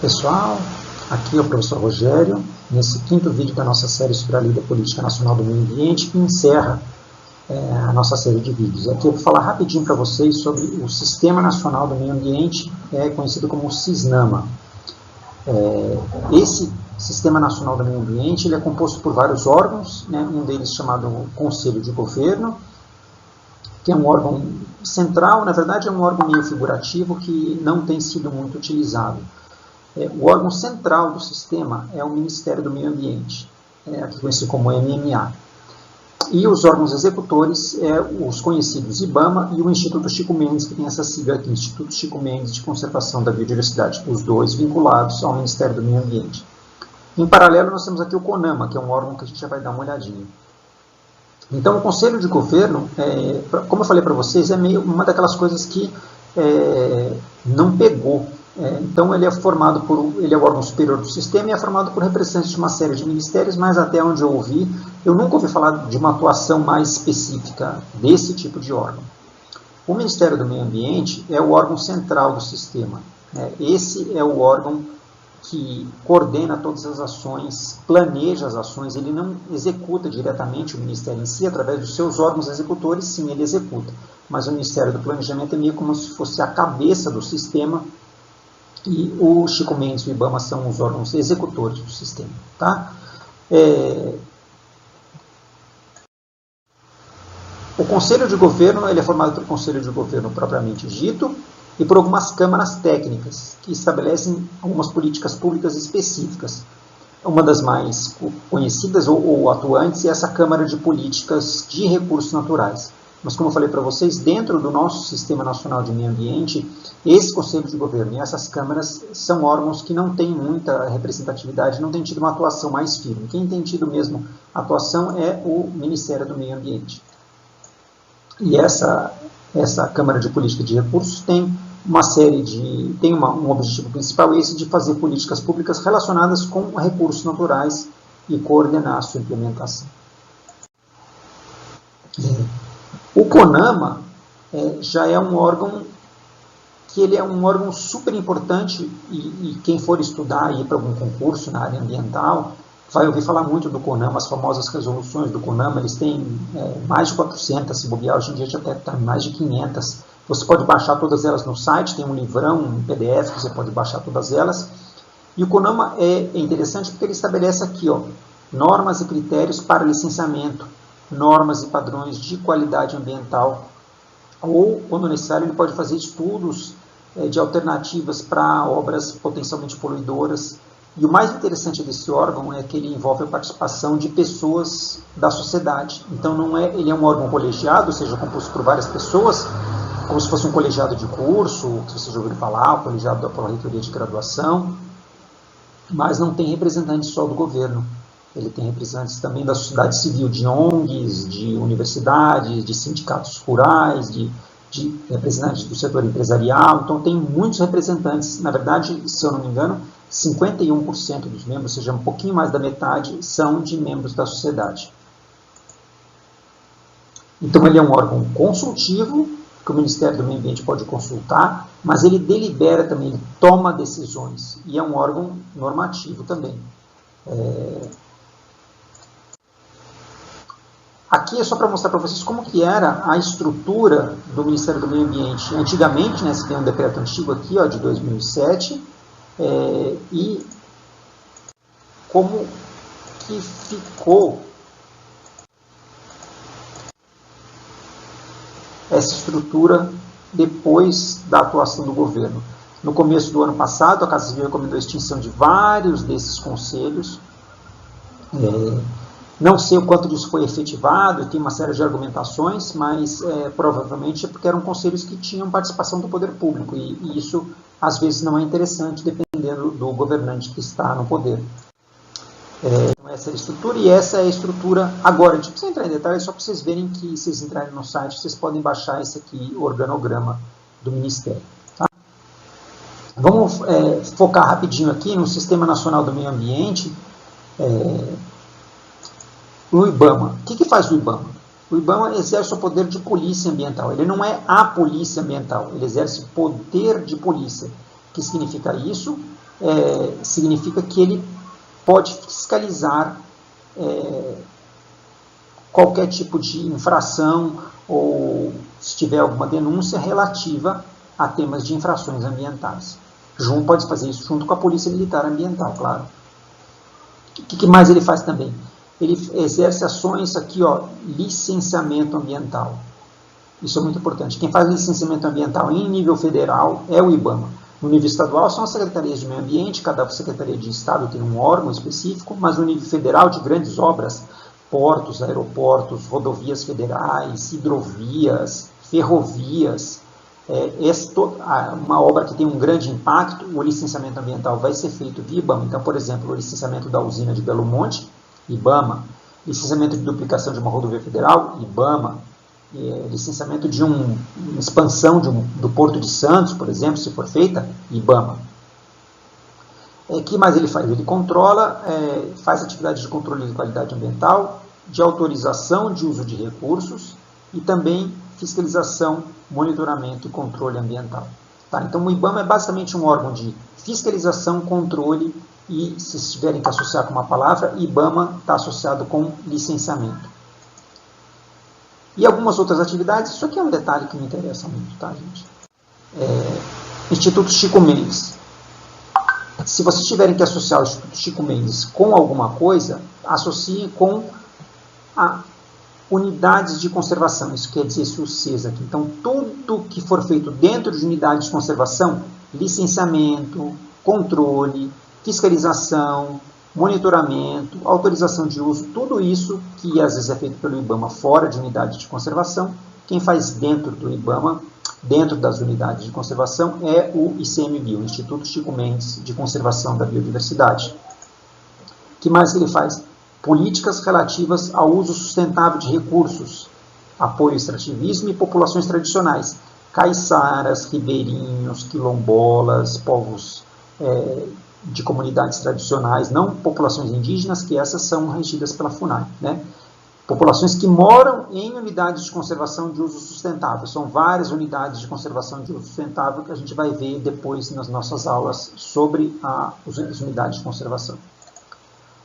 Pessoal, aqui é o professor Rogério, nesse quinto vídeo da nossa série sobre a Lei da Política Nacional do Meio Ambiente, que encerra a nossa série de vídeos. Aqui eu vou falar rapidinho para vocês sobre o Sistema Nacional do Meio Ambiente, conhecido como SISNAMA. Esse Sistema Nacional do Meio Ambiente ele é composto por vários órgãos, um deles chamado Conselho de Governo, que é um órgão central, na verdade é um órgão meio figurativo que não tem sido muito utilizado. O órgão central do sistema é o Ministério do Meio Ambiente, aqui conhecido como MMA. E os órgãos executores os conhecidos IBAMA e o Instituto Chico Mendes, que tem essa sigla aqui, Instituto Chico Mendes de Conservação da Biodiversidade, os dois vinculados ao Ministério do Meio Ambiente. Em paralelo, nós temos aqui o CONAMA, que é um órgão que a gente já vai dar uma olhadinha. Então, o Conselho de Governo, como eu falei para vocês, é meio uma daquelas coisas que não pegou. Então, ele é o órgão superior do sistema e é formado por representantes de uma série de ministérios, mas até onde eu ouvi, eu nunca ouvi falar de uma atuação mais específica desse tipo de órgão. O Ministério do Meio Ambiente é o órgão central do sistema. Esse é o órgão que coordena todas as ações, planeja as ações, ele não executa diretamente o Ministério em si, através dos seus órgãos executores, sim, ele executa. Mas o Ministério do Planejamento é meio como se fosse a cabeça do sistema, e o Chico Mendes e o IBAMA são os órgãos executores do sistema. Tá? O Conselho de Governo ele é formado pelo Conselho de Governo propriamente dito e por algumas câmaras técnicas que estabelecem algumas políticas públicas específicas. Uma das mais conhecidas ou atuantes é essa Câmara de Políticas de Recursos Naturais. Mas, como eu falei para vocês, dentro do nosso Sistema Nacional de Meio Ambiente, esse Conselho de Governo e essas câmaras são órgãos que não têm muita representatividade, não têm tido uma atuação mais firme. Quem tem tido mesmo atuação é o Ministério do Meio Ambiente. E essa Câmara de Política de Recursos tem um objetivo principal, esse de fazer políticas públicas relacionadas com recursos naturais e coordenar a sua implementação. O CONAMA já é um órgão que ele é um órgão super importante e quem for estudar aí para algum concurso na área ambiental vai ouvir falar muito do CONAMA, as famosas resoluções do CONAMA, eles têm mais de 400, se bobear, hoje em dia já está mais de 500. Você pode baixar todas elas no site, tem um livrão, um PDF, que você pode baixar todas elas. E o CONAMA é interessante porque ele estabelece aqui normas e critérios para licenciamento, normas e padrões de qualidade ambiental, ou, quando necessário, ele pode fazer estudos de alternativas para obras potencialmente poluidoras. E o mais interessante desse órgão é que ele envolve a participação de pessoas da sociedade. Então, ele é um órgão colegiado, ou seja, composto por várias pessoas, como se fosse um colegiado de curso, que vocês já ouviram falar, o colegiado da Pró-Reitoria de Graduação, mas não tem representantes só do governo. Ele tem representantes também da sociedade civil, de ONGs, de universidades, de sindicatos rurais, de representantes do setor empresarial. Então, tem muitos representantes. Na verdade, se eu não me engano, 51% dos membros, ou seja, um pouquinho mais da metade, são de membros da sociedade. Então, ele é um órgão consultivo, que o Ministério do Meio Ambiente pode consultar, mas ele delibera também, ele toma decisões. E é um órgão normativo também. Aqui é só para mostrar para vocês como que era a estrutura do Ministério do Meio Ambiente. Antigamente, você tem um decreto antigo aqui, de 2007, e como que ficou essa estrutura depois da atuação do governo. No começo do ano passado, a Casa Civil recomendou a extinção de vários desses conselhos. Não sei o quanto disso foi efetivado, tem uma série de argumentações, mas provavelmente é porque eram conselhos que tinham participação do poder público, e isso às vezes não é interessante, dependendo do governante que está no poder. Essa é a estrutura, e essa é a estrutura agora. A gente não precisa entrar em detalhes, só para vocês verem que, se vocês entrarem no site, vocês podem baixar esse aqui, o organograma do Ministério. Tá? Vamos focar rapidinho aqui no Sistema Nacional do Meio Ambiente. O IBAMA. O que faz o IBAMA? O IBAMA exerce o poder de polícia ambiental. Ele não é a polícia ambiental, ele exerce poder de polícia. O que significa isso? significa que ele pode fiscalizar qualquer tipo de infração ou se tiver alguma denúncia relativa a temas de infrações ambientais. Pode fazer isso junto com a Polícia Militar Ambiental, claro. O que mais ele faz também? Ele exerce ações aqui, licenciamento ambiental. Isso é muito importante. Quem faz licenciamento ambiental em nível federal é o IBAMA. No nível estadual são as secretarias de meio ambiente, cada secretaria de estado tem um órgão específico, mas no nível federal de grandes obras, portos, aeroportos, rodovias federais, hidrovias, ferrovias, uma obra que tem um grande impacto, o licenciamento ambiental vai ser feito via IBAMA. Então, por exemplo, o licenciamento da usina de Belo Monte, IBAMA, licenciamento de duplicação de uma rodovia federal, IBAMA, licenciamento de uma expansão do Porto de Santos, por exemplo, se for feita, IBAMA. O que mais ele faz? Ele controla, faz atividades de controle de qualidade ambiental, de autorização de uso de recursos e também fiscalização, monitoramento e controle ambiental. Tá? Então, o IBAMA é basicamente um órgão de fiscalização, controle e, se tiverem que associar com uma palavra, IBAMA está associado com licenciamento. E algumas outras atividades, isso aqui é um detalhe que me interessa muito, tá, gente? Instituto Chico Mendes. Se vocês tiverem que associar o Instituto Chico Mendes com alguma coisa, associe com unidades de conservação, isso quer dizer SUCES aqui. Então, tudo que for feito dentro de unidades de conservação, licenciamento, controle, fiscalização, monitoramento, autorização de uso, tudo isso que às vezes é feito pelo IBAMA fora de unidade de conservação, quem faz dentro do IBAMA, dentro das unidades de conservação, é o ICMBio, o Instituto Chico Mendes de Conservação da Biodiversidade. O que mais ele faz? Políticas relativas ao uso sustentável de recursos, apoio ao extrativismo e populações tradicionais, caiçaras, ribeirinhos, quilombolas, povos de comunidades tradicionais, não populações indígenas, que essas são regidas pela FUNAI, né? Populações que moram em unidades de conservação de uso sustentável. São várias unidades de conservação de uso sustentável que a gente vai ver depois nas nossas aulas sobre as unidades de conservação.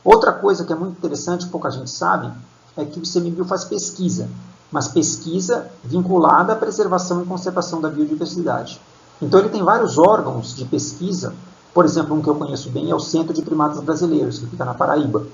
Outra coisa que é muito interessante, pouca gente sabe, é que o ICMBio faz pesquisa, mas pesquisa vinculada à preservação e conservação da biodiversidade. Então ele tem vários órgãos de pesquisa. Por exemplo, um que eu conheço bem é o Centro de Primatas Brasileiros, que fica na Paraíba.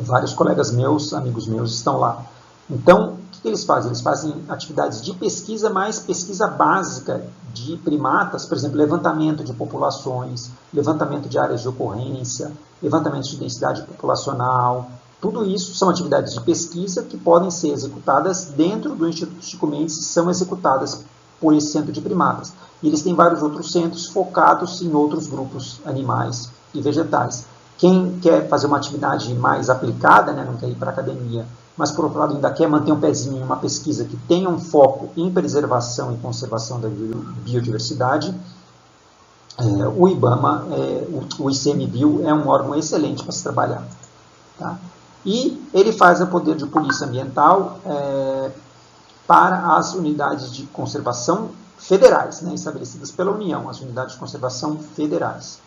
Vários colegas meus, amigos meus, estão lá. Então, o que eles fazem? Eles fazem atividades de pesquisa, mas pesquisa básica de primatas, por exemplo, levantamento de populações, levantamento de áreas de ocorrência, levantamento de densidade populacional. Tudo isso são atividades de pesquisa que podem ser executadas dentro do Instituto Chico Mendes, são executadas por esse centro de primatas. E eles têm vários outros centros focados em outros grupos animais e vegetais. Quem quer fazer uma atividade mais aplicada, né, não quer ir para a academia, mas por outro lado ainda quer manter um pezinho em uma pesquisa que tenha um foco em preservação e conservação da biodiversidade, o IBAMA, o ICMBio é um órgão excelente para se trabalhar. Tá? E ele faz o poder de polícia ambiental para as unidades de conservação federais, né, estabelecidas pela União, as unidades de conservação federais.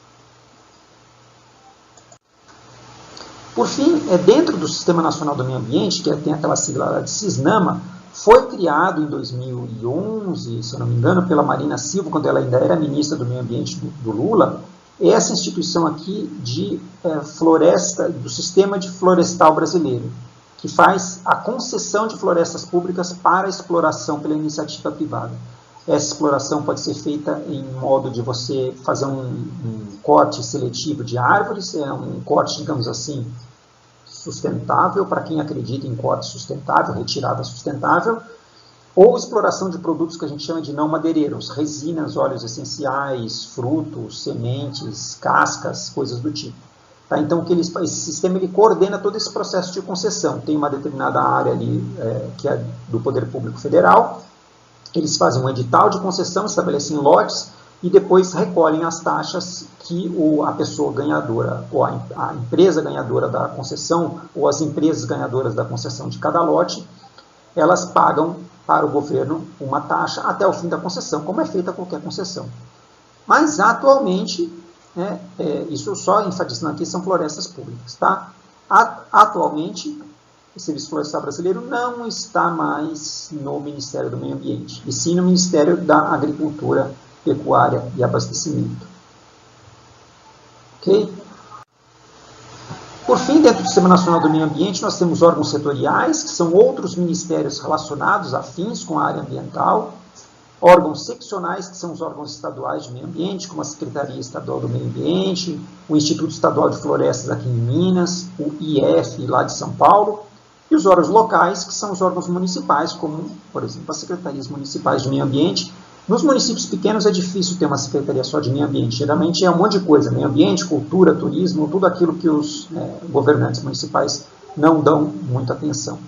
Por fim, dentro do Sistema Nacional do Meio Ambiente, que tem aquela sigla lá de SISNAMA, foi criado em 2011, se eu não me engano, pela Marina Silva, quando ela ainda era ministra do Meio Ambiente do Lula, essa instituição aqui de floresta, do Sistema de Florestal Brasileiro, que faz a concessão de florestas públicas para exploração pela iniciativa privada. Essa exploração pode ser feita em modo de você fazer um corte seletivo de árvores, um corte, digamos assim, sustentável, para quem acredita em corte sustentável, retirada sustentável, ou exploração de produtos que a gente chama de não madeireiros, resinas, óleos essenciais, frutos, sementes, cascas, coisas do tipo. Tá? Então, esse sistema ele coordena todo esse processo de concessão. Tem uma determinada área ali, que é do Poder Público Federal. Eles fazem um edital de concessão, estabelecem lotes e depois recolhem as taxas que a pessoa ganhadora, ou a empresa ganhadora da concessão, ou as empresas ganhadoras da concessão de cada lote, elas pagam para o governo uma taxa até o fim da concessão, como é feita qualquer concessão. Mas, atualmente, né, isso só enfatizando aqui, são florestas públicas. Tá? Atualmente, o Serviço Florestal Brasileiro não está mais no Ministério do Meio Ambiente, e sim no Ministério da Agricultura, Pecuária e Abastecimento. Ok? Por fim, dentro do Sistema Nacional do Meio Ambiente, nós temos órgãos setoriais, que são outros ministérios relacionados, afins com a área ambiental, órgãos seccionais, que são os órgãos estaduais de meio ambiente, como a Secretaria Estadual do Meio Ambiente, o Instituto Estadual de Florestas aqui em Minas, o IF lá de São Paulo, e os órgãos locais, que são os órgãos municipais, como, por exemplo, as secretarias municipais de meio ambiente. Nos municípios pequenos é difícil ter uma secretaria só de meio ambiente, geralmente é um monte de coisa, meio ambiente, cultura, turismo, tudo aquilo que os governantes municipais não dão muita atenção.